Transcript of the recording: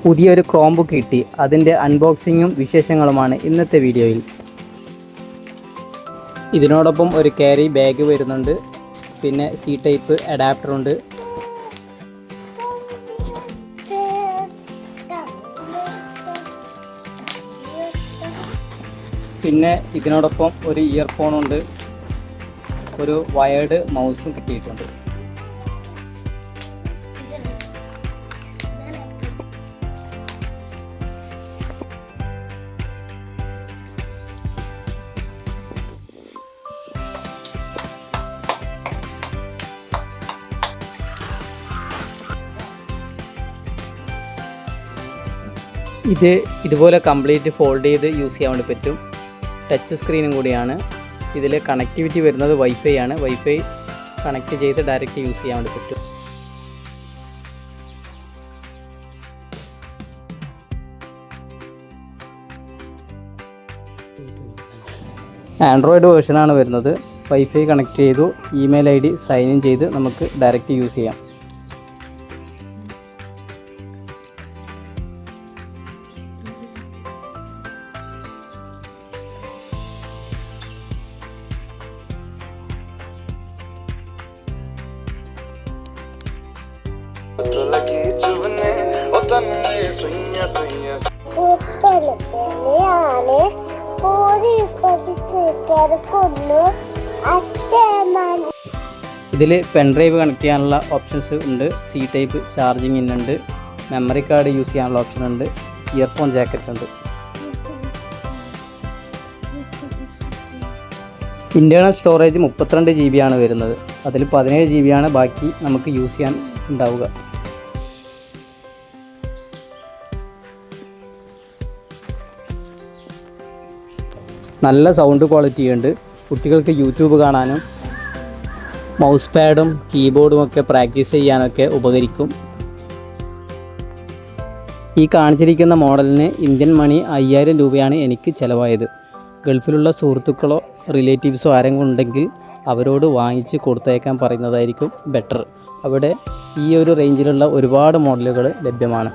പുതിയൊരു ക്രോംബുക്ക് കിട്ടി. അതിൻ്റെ അൺബോക്സിങ്ങും വിശേഷങ്ങളുമാണ് ഇന്നത്തെ വീഡിയോയിൽ. ഇതിനോടൊപ്പം ഒരു ക്യാരി ബാഗ് വരുന്നുണ്ട്. പിന്നെ സി ടൈപ്പ് അഡാപ്റ്റർ ഉണ്ട്. പിന്നെ ഇതിനോടൊപ്പം ഒരു ഇയർഫോണുണ്ട്. ഒരു വയർഡ് മൗസും കിട്ടിയിട്ടുണ്ട്. ഇതുപോലെ കംപ്ലീറ്റ് ഫോൾഡ് ചെയ്ത് യൂസ് ചെയ്യാൻ വേണ്ടി പറ്റും. ടച്ച് സ്ക്രീനും കൂടിയാണ്. ഇതിൽ കണക്ടിവിറ്റി വരുന്നത് വൈഫൈ ആണ്. വൈഫൈ കണക്ട് ചെയ്ത് ഡയറക്റ്റ് യൂസ് ചെയ്യാൻ വേണ്ടി പറ്റും. ആൻഡ്രോയിഡ് വേർഷനാണ് വരുന്നത്. വൈഫൈ കണക്ട് ചെയ്തു, ഇമെയിൽ ID സൈൻ ഇൻ ചെയ്ത് നമുക്ക് ഡയറക്റ്റ് യൂസ് ചെയ്യാം. ഇതിൽ പെൻഡ്രൈവ് കണക്ട് ചെയ്യാനുള്ള ഓപ്ഷൻസ് ഉണ്ട്. സി ടൈപ്പ് ചാർജിങ് ഇന്നുണ്ട്. മെമ്മറി കാർഡ് യൂസ് ചെയ്യാനുള്ള ഓപ്ഷൻ ഉണ്ട്. ഇയർഫോൺ ജാക്കറ്റ് ഉണ്ട്. ഇൻറ്റേർണൽ സ്റ്റോറേജ് 32 GB ആണ് വരുന്നത്. അതിൽ 17 GB ആണ് ബാക്കി നമുക്ക് യൂസ് ചെയ്യാൻ ഉണ്ടാവുക. നല്ല സൗണ്ട് ക്വാളിറ്റി ഉണ്ട്. കുട്ടികൾക്ക് യൂട്യൂബ് കാണാനും മൗസ് പാഡും കീബോർഡും ഒക്കെ പ്രാക്ടീസ് ചെയ്യാനൊക്കെ ഉപകരിക്കും. ഈ കാണിച്ചിരിക്കുന്ന മോഡലിന് ഇന്ത്യൻ മണി 5000 രൂപയാണ് എനിക്ക് ചിലവായത്. ഗൾഫിലുള്ള സുഹൃത്തുക്കളോ റിലേറ്റീവ്സോ ആരെങ്കിലും ഉണ്ടെങ്കിൽ അവരോട് വാങ്ങിച്ച് കൊടുത്തയക്കാൻ പറയുന്നതായിരിക്കും ബെറ്റർ. അവിടെ ഈ ഒരു റേഞ്ചിലുള്ള ഒരുപാട് മോഡലുകൾ ലഭ്യമാണ്.